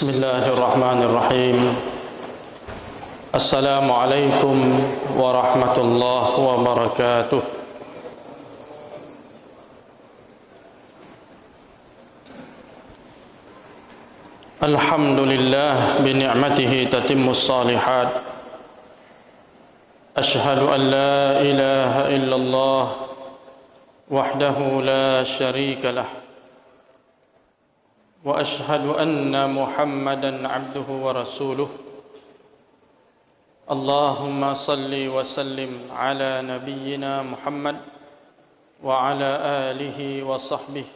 Bismillahirrahmanirrahim. Assalamualaikum warahmatullahi wabarakatuh. Alhamdulillah bi ni'matihi tatimmus shalihat. Ashhadu an la ilaha illallah wahdahu la syarika lah. Wa ashhadu anna Muhammadan abduhu wa rasuluh. Allahumma salli wa sallim ala nabiyyina Muhammad wa ala alihi wa sahbihi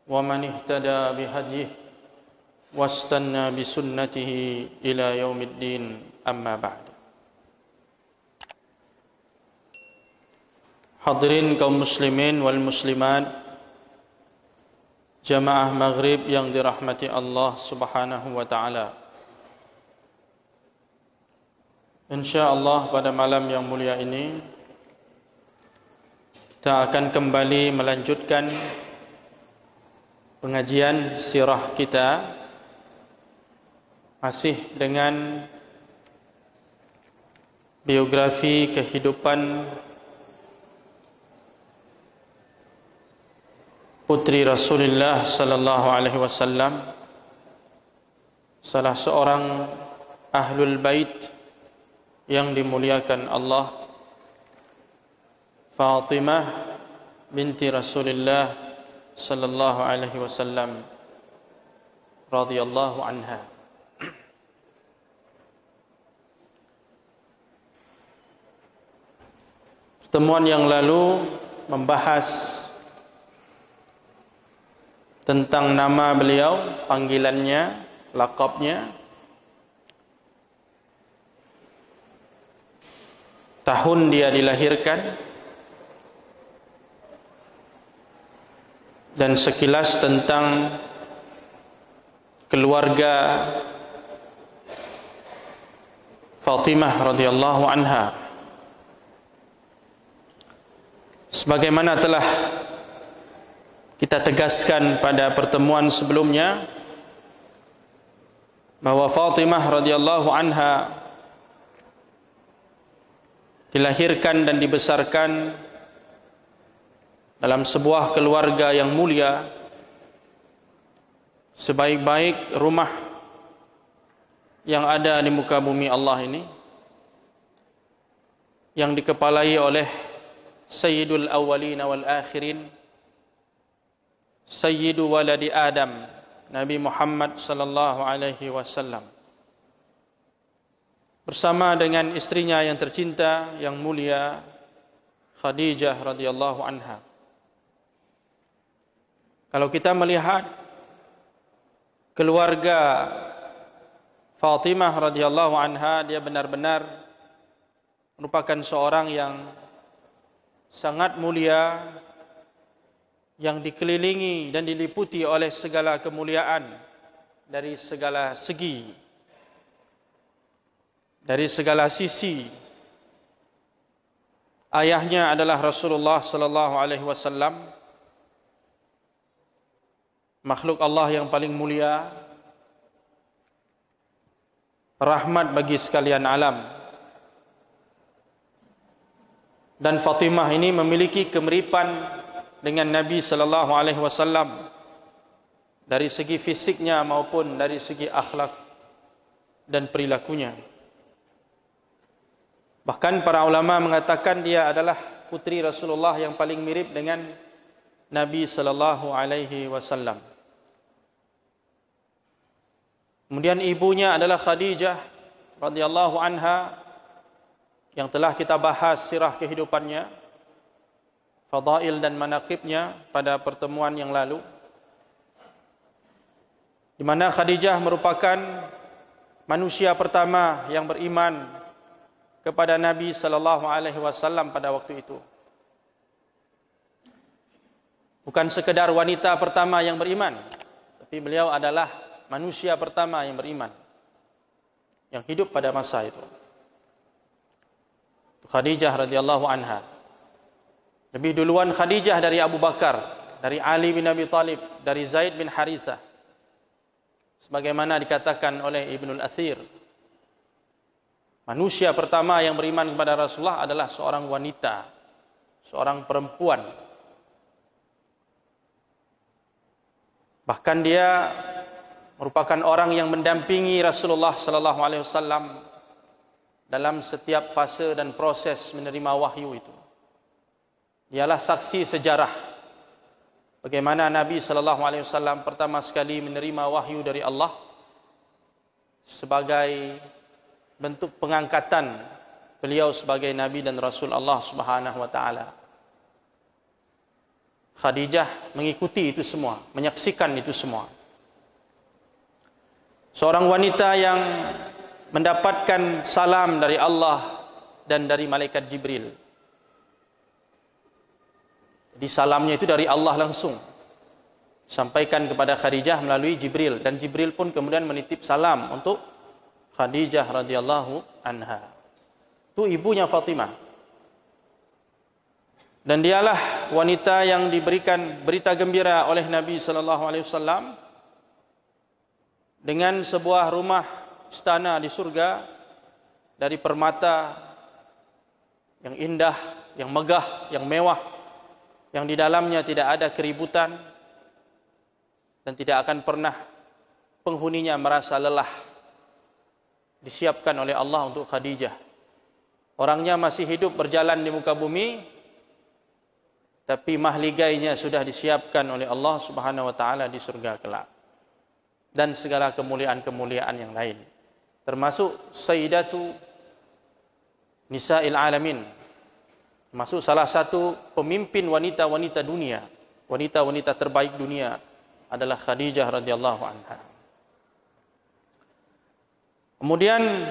wa man ihtada bihadyihi wastanna bisunnatihi ila yaumiddin, amma ba'd. Hadirin kaum muslimin wal muslimat, jamaah maghrib yang dirahmati Allah subhanahu wa ta'ala. InsyaAllah pada malam yang mulia ini kita akan kembali melanjutkan pengajian sirah kita, masih dengan biografi kehidupan putri Rasulullah sallallahu alaihi wasallam, salah seorang ahlul bait yang dimuliakan Allah, Fatimah binti Rasulullah sallallahu alaihi wasallam radhiyallahu anha. Pertemuan yang lalu membahas tentang nama beliau, panggilannya, lakabnya, tahun dia dilahirkan, dan sekilas tentang keluarga Fatimah radhiyallahu anha. Sebagaimana telah kita tegaskan pada pertemuan sebelumnya, bahwa Fatimah radhiyallahu anha dilahirkan dan dibesarkan dalam sebuah keluarga yang mulia, sebaik-baik rumah yang ada di muka bumi Allah ini, yang dikepalai oleh Sayyidul Awwalin wal Akhirin, Sayyidu waladi Adam, Nabi Muhammad sallallahu alaihi wasallam, bersama dengan istrinya yang tercinta, yang mulia, Khadijah radhiyallahu anha. Kalau kita melihat keluarga Fatimah radhiyallahu anha, dia benar-benar merupakan seorang yang sangat mulia, yang dikelilingi dan diliputi oleh segala kemuliaan dari segala segi, dari segala sisi. Ayahnya adalah Rasulullah sallallahu alaihi wasallam, makhluk Allah yang paling mulia, rahmat bagi sekalian alam. Dan Fatimah ini memiliki kemiripan dengan Nabi sallallahu alaihi wasallam dari segi fisiknya maupun dari segi akhlak dan perilakunya. Bahkan para ulama mengatakan dia adalah putri Rasulullah yang paling mirip dengan Nabi sallallahu alaihi wasallam. Kemudian ibunya adalah Khadijah radhiyallahu anha, yang telah kita bahas sirah kehidupannya, fadail dan manaqibnya pada pertemuan yang lalu, di mana Khadijah merupakan manusia pertama yang beriman kepada Nabi sallallahu alaihi wasallam pada waktu itu. Bukan sekedar wanita pertama yang beriman, tapi beliau adalah manusia pertama yang beriman, yang hidup pada masa itu. Khadijah radhiyallahu anha. Lebih duluan Khadijah dari Abu Bakar, dari Ali bin Abi Thalib, dari Zaid bin Harithah. sebagaimana dikatakan oleh Ibnul Athir, manusia pertama yang beriman kepada Rasulullah adalah seorang wanita, seorang perempuan. Bahkan dia merupakan orang yang mendampingi Rasulullah sallallahu alaihi wasallam dalam setiap fase dan proses menerima wahyu itu. Dialah saksi sejarah bagaimana Nabi sallallahu alaihi wasallam pertama sekali menerima wahyu dari Allah sebagai bentuk pengangkatan beliau sebagai nabi dan rasul Allah Subhanahu wa taala. Khadijah mengikuti itu semua, menyaksikan itu semua. Seorang wanita yang mendapatkan salam dari Allah dan dari malaikat Jibril. Jadi salamnya itu dari Allah langsung, sampaikan kepada Khadijah melalui Jibril, dan Jibril pun kemudian menitip salam untuk Khadijah radhiyallahu anha. Itu ibunya Fatimah. Dan dialah wanita yang diberikan berita gembira oleh Nabi sallallahu alaihi wasallam dengan sebuah rumah istana di surga dari permata yang indah, yang megah, yang mewah, yang di dalamnya tidak ada keributan dan tidak akan pernah penghuninya merasa lelah. Disiapkan oleh Allah untuk Khadijah. Orangnya masih hidup berjalan di muka bumi, tapi mahligainya sudah disiapkan oleh Allah Subhanahu wa taala di surga kelak. Dan segala kemuliaan-kemuliaan yang lain, termasuk Sayyidatu Nisa'il Alamin, termasuk salah satu pemimpin wanita-wanita dunia, wanita-wanita terbaik dunia adalah Khadijah radhiyallahu anha. Kemudian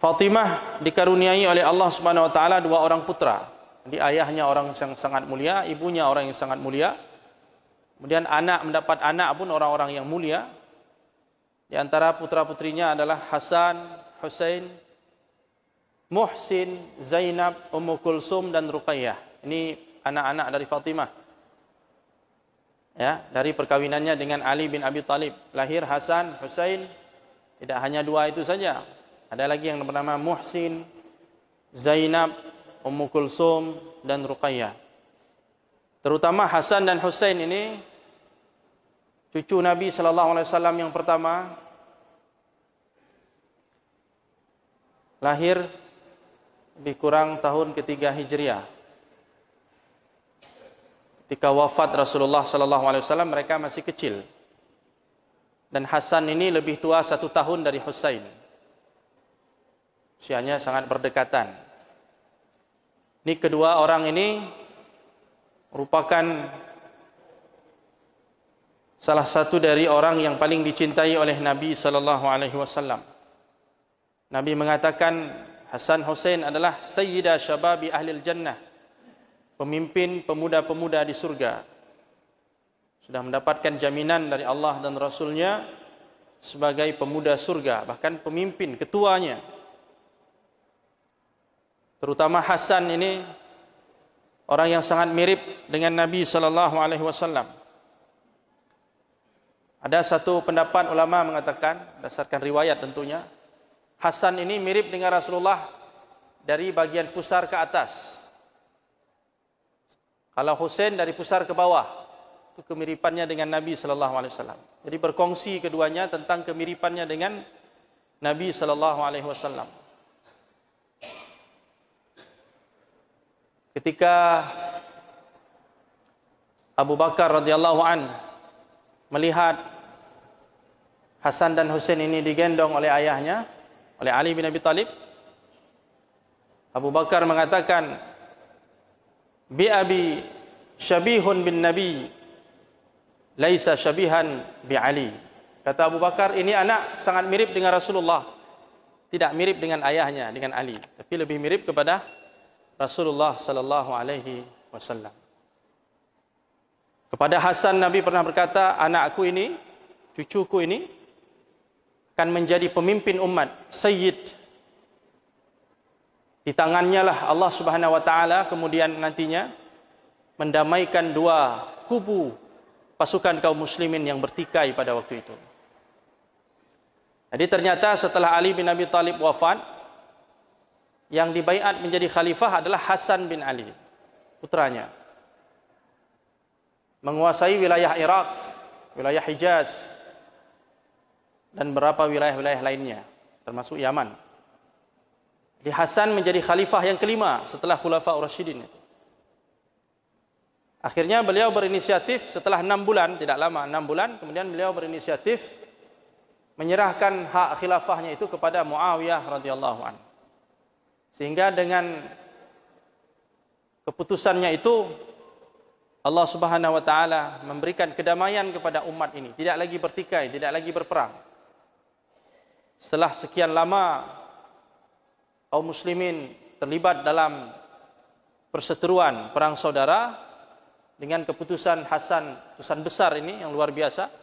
Fatimah dikaruniai oleh Allah Subhanahu wa taala dua orang putra. Jadi ayahnya orang yang sangat mulia, ibunya orang yang sangat mulia. Kemudian anak mendapat anak pun orang-orang yang mulia. Di antara putra-putrinya adalah Hasan, Husain, Muhsin, Zainab, Ummu Kulsum dan Ruqayyah. Ini anak-anak dari Fatimah. Ya, dari perkawinannya dengan Ali bin Abi Thalib. Lahir Hasan, Husain, tidak hanya dua itu saja. Ada lagi yang bernama Muhsin, Zainab, Ummu Kulsum dan Ruqayyah. Terutama Hasan dan Husain ini cucu Nabi sallallahu alaihi wasallam yang pertama, lahir lebih kurang tahun ketiga Hijriah. Ketika wafat Rasulullah sallallahu alaihi wasallam mereka masih kecil. Dan Hasan ini lebih tua 1 tahun dari Husain. Usianya sangat berdekatan. Ini kedua orang ini merupakan salah satu dari orang yang paling dicintai oleh Nabi sallallahu alaihi wasallam. Nabi mengatakan Hasan Husain adalah sayyida syababi ahlil jannah, pemimpin pemuda-pemuda di surga. Sudah mendapatkan jaminan dari Allah dan Rasulnya sebagai pemuda surga, bahkan pemimpin, ketuanya. Terutama Hasan ini orang yang sangat mirip dengan Nabi sallallahu alaihi wasallam. Ada satu pendapat ulama mengatakan, berdasarkan riwayat tentunya, Hasan ini mirip dengan Rasulullah dari bagian pusar ke atas. Kalau Husain dari pusar ke bawah, itu kemiripannya dengan Nabi sallallahu alaihi wasallam. Jadi berkongsi keduanya tentang kemiripannya dengan Nabi sallallahu alaihi wasallam. Ketika Abu Bakar radhiyallahu an melihat Hasan dan Husain ini digendong oleh ayahnya, oleh Ali bin Abi Thalib, Abu Bakar mengatakan, "Bi abi syabihun bin Nabi, laisa syabihan bi Ali." Kata Abu Bakar, ini anak sangat mirip dengan Rasulullah, tidak mirip dengan ayahnya, dengan Ali, tapi lebih mirip kepada Rasulullah sallallahu alaihi wasallam. Kepada Hasan Nabi pernah berkata, anakku ini, cucuku ini akan menjadi pemimpin umat, sayyid. Di tangannya lah Allah Subhanahu wa taala kemudian nantinya mendamaikan dua kubu pasukan kaum muslimin yang bertikai pada waktu itu. Jadi ternyata setelah Ali bin Abi Thalib wafat, yang dibaiat menjadi khalifah adalah Hasan bin Ali, putranya. Menguasai wilayah Irak, wilayah Hijaz, dan beberapa wilayah-wilayah lainnya, termasuk Yaman. Jadi Hasan menjadi khalifah yang kelima setelah Khulafaur Rasyidin. Akhirnya beliau berinisiatif setelah 6 bulan, tidak lama, 6 bulan, kemudian beliau berinisiatif menyerahkan hak khilafahnya itu kepada Muawiyah radhiyallahu anhu. Sehingga dengan keputusannya itu Allah Subhanahu wa taala memberikan kedamaian kepada umat ini, tidak lagi bertikai, tidak lagi berperang. Setelah sekian lama kaum muslimin terlibat dalam perseteruan perang saudara, dengan keputusan Hasan, keputusan besar ini yang luar biasa.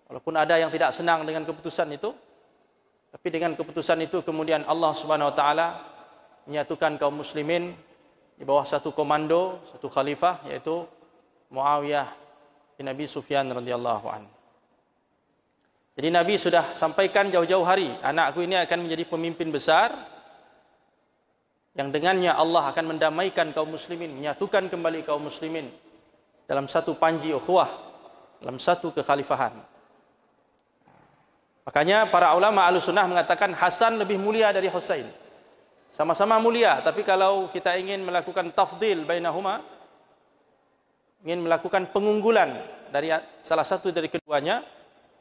Walaupun ada yang tidak senang dengan keputusan itu, tapi dengan keputusan itu kemudian Allah Subhanahu wa taala menyatukan kaum muslimin di bawah satu komando, satu khalifah, yaitu Muawiyah bin Abi Sufyan radhiyallahu anhu. Jadi Nabi sudah sampaikan jauh-jauh hari, anakku ini akan menjadi pemimpin besar yang dengannya Allah akan mendamaikan kaum muslimin, menyatukan kembali kaum muslimin dalam satu panji ukhuwah, dalam satu kekhalifahan. Makanya para ulama Ahlussunnah mengatakan Hasan lebih mulia dari Husain. Sama-sama mulia, tapi kalau kita ingin melakukan tafdil bainahuma, ingin melakukan pengunggulan dari salah satu dari keduanya,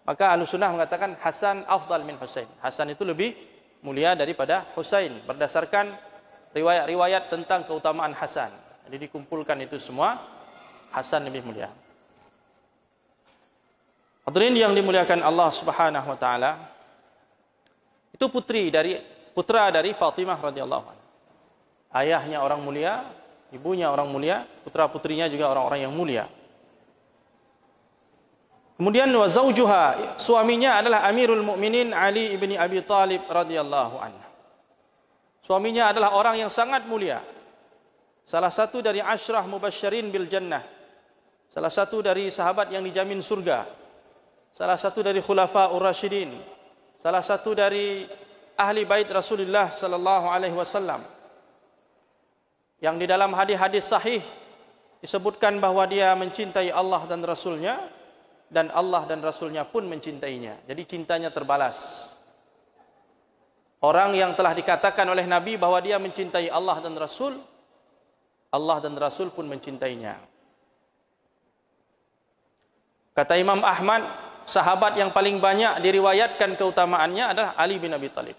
maka Ahlussunnah mengatakan Hasan afdal min Husain. Hasan itu lebih mulia daripada Husain berdasarkan riwayat-riwayat tentang keutamaan Hasan. Jadi dikumpulkan itu semua, Hasan lebih mulia. Hadirin yang dimuliakan Allah Subhanahu wa taala, itu putra dari Fatimah radhiyallahu anha. Ayahnya orang mulia, ibunya orang mulia, putra-putrinya juga orang-orang yang mulia. Kemudian wa zaujuha, suaminya adalah Amirul Mukminin Ali ibni Abi Thalib radhiyallahu anhu. Suaminya adalah orang yang sangat mulia. Salah satu dari asyrah mubasysyirin bil jannah. Salah satu dari sahabat yang dijamin surga. Salah satu dari Khulafaur Rasyidin. Salah satu dari ahli bait Rasulullah sallallahu alaihi wasallam. Yang di dalam hadis-hadis sahih disebutkan bahwa dia mencintai Allah dan Rasulnya, dan Allah dan Rasulnya pun mencintainya. Jadi cintanya terbalas. Orang yang telah dikatakan oleh Nabi bahwa dia mencintai Allah dan Rasul, Allah dan Rasul pun mencintainya. Kata Imam Ahmad, sahabat yang paling banyak diriwayatkan keutamaannya adalah Ali bin Abi Thalib.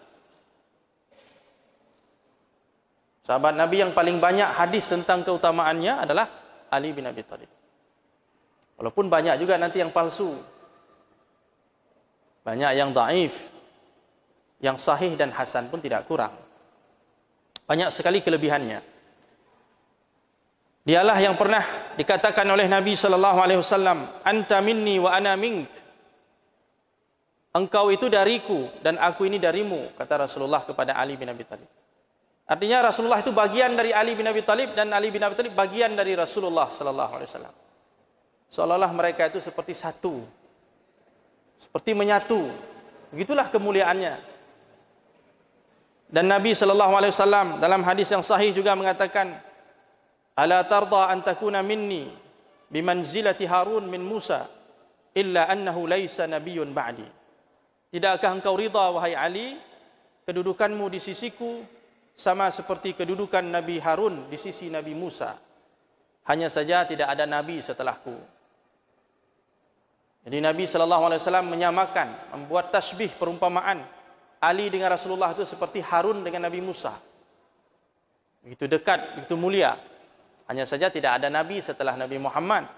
Sahabat Nabi yang paling banyak hadis tentang keutamaannya adalah Ali bin Abi Thalib. Walaupun banyak juga nanti yang palsu. Banyak yang dhaif. Yang sahih dan hasan pun tidak kurang. Banyak sekali kelebihannya. Dialah yang pernah dikatakan oleh Nabi sallallahu alaihi wasallam, "Anta minni wa ana mink." Engkau itu dariku dan aku ini darimu, kata Rasulullah kepada Ali bin Abi Thalib. Artinya Rasulullah itu bagian dari Ali bin Abi Thalib dan Ali bin Abi Thalib bagian dari Rasulullah sallallahu alaihi wasallam. Seolah-olah mereka itu seperti satu. Seperti menyatu. Begitulah kemuliaannya. Dan Nabi sallallahu alaihi wasallam dalam hadis yang sahih juga mengatakan, "Ala tarda an takuna minni bimanzilati Harun min Musa illa annahu laisa nabiyyun ba'di." Tidakkah engkau ridha wahai Ali, kedudukanmu di sisiku sama seperti kedudukan Nabi Harun di sisi Nabi Musa. Hanya saja tidak ada nabi setelahku. Jadi Nabi sallallahu alaihi wasallam menyamakan, membuat tasbih perumpamaan Ali dengan Rasulullah itu seperti Harun dengan Nabi Musa. Begitu dekat, begitu mulia. Hanya saja tidak ada nabi setelah Nabi Muhammad.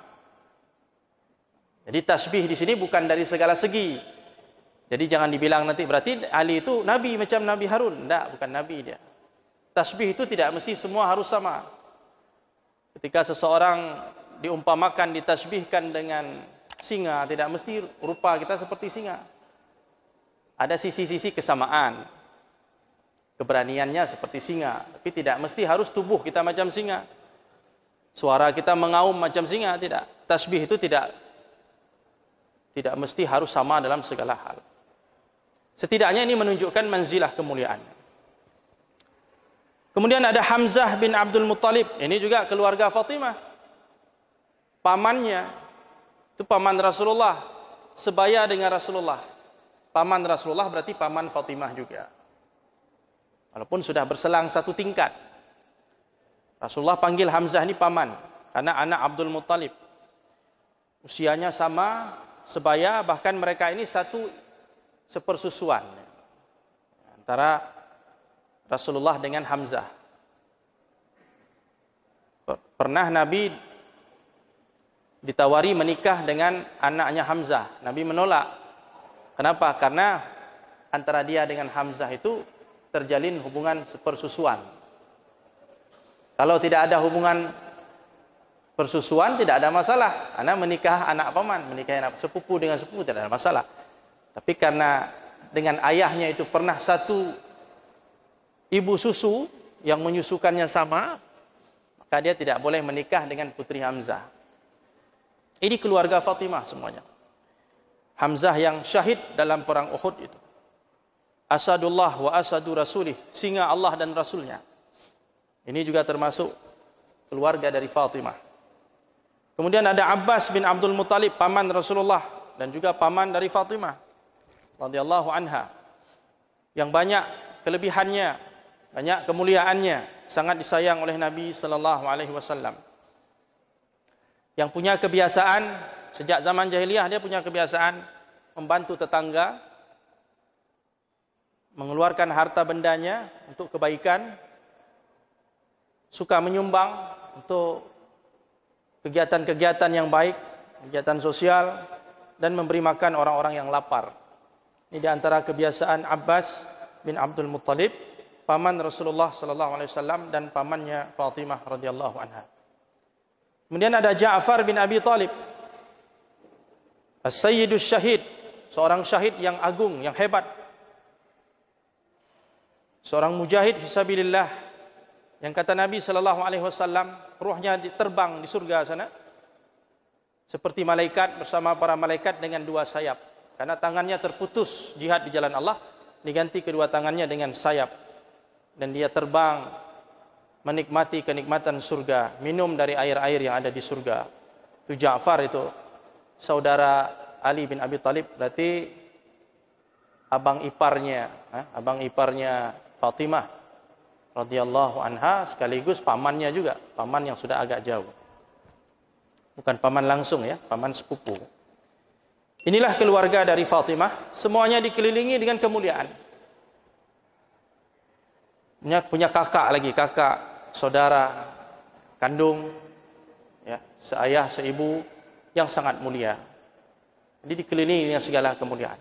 Jadi tasbih di sini bukan dari segala segi. Jadi jangan dibilang nanti berarti Ali itu nabi macam Nabi Harun. Tidak, bukan nabi dia. Tasbih itu tidak mesti semua harus sama. Ketika seseorang diumpamakan, ditasbihkan dengan singa, tidak mesti rupa kita seperti singa. Ada sisi-sisi kesamaan. Keberaniannya seperti singa, tapi tidak mesti harus tubuh kita macam singa. Suara kita mengaum macam singa, tidak. Tasbih itu tidak mesti harus sama dalam segala hal. Setidaknya ini menunjukkan manzilah kemuliaan. Kemudian ada Hamzah bin Abdul Muttalib. Ini juga keluarga Fatimah. Pamannya itu paman Rasulullah, sebaya dengan Rasulullah. Paman Rasulullah berarti paman Fatimah juga. Walaupun sudah berselang satu tingkat. Rasulullah panggil Hamzah ini paman karena anak Abdul Muttalib. Usianya sama, sebaya, bahkan mereka ini satu sepersusuan antara Rasulullah dengan Hamzah. Pernah Nabi ditawari menikah dengan anaknya Hamzah. Nabi menolak. Kenapa? Karena antara dia dengan Hamzah itu terjalin hubungan sepersusuan. Kalau tidak ada hubungan persusuan tidak ada masalah. Anak menikah anak paman, menikah anak sepupu dengan sepupu tidak ada masalah. Tapi karena dengan ayahnya itu pernah satu ibu susu yang menyusukannya sama, maka dia tidak boleh menikah dengan putri Hamzah. Ini keluarga Fatimah semuanya. Hamzah yang syahid dalam perang Uhud itu. Asadullah wa asadu rasulih, singa Allah dan Rasulnya. Ini juga termasuk keluarga dari Fatimah. Kemudian ada Abbas bin Abdul Muttalib, paman Rasulullah dan juga paman dari Fatimah radhiyallahu anha, yang banyak kelebihannya, banyak kemuliaannya, sangat disayang oleh Nabi sallallahu alaihi wasallam. Yang punya kebiasaan sejak zaman jahiliyah, dia punya kebiasaan membantu tetangga, mengeluarkan harta bendanya untuk kebaikan, suka menyumbang untuk kegiatan-kegiatan yang baik, kegiatan sosial, dan memberi makan orang-orang yang lapar. Ini di antara kebiasaan Abbas bin Abdul Muttalib, paman Rasulullah sallallahu alaihi wasallam dan pamannya Fatimah radhiyallahu anha. Kemudian ada Ja'far bin Abi Thalib, As-Sayyidus Syahid, seorang syahid yang agung, yang hebat. Seorang mujahid fisabilillah, yang kata Nabi sallallahu alaihi wasallam, ruhnya terbang di surga sana seperti malaikat bersama para malaikat dengan dua sayap. Karena tangannya terputus jihad di jalan Allah, diganti kedua tangannya dengan sayap. Dan dia terbang menikmati kenikmatan surga, minum dari air-air yang ada di surga. Itu Ja'far, itu saudara Ali bin Abi Thalib, berarti abang iparnya Fatimah radhiyallahu anha, sekaligus pamannya juga, paman yang sudah agak jauh. Bukan paman langsung ya, paman sepupu. Inilah keluarga dari Fatimah, semuanya dikelilingi dengan kemuliaan. Punya kakak lagi, kakak, saudara, kandung, ya, seayah, seibu yang sangat mulia. Jadi dikelilingi dengan segala kemuliaan.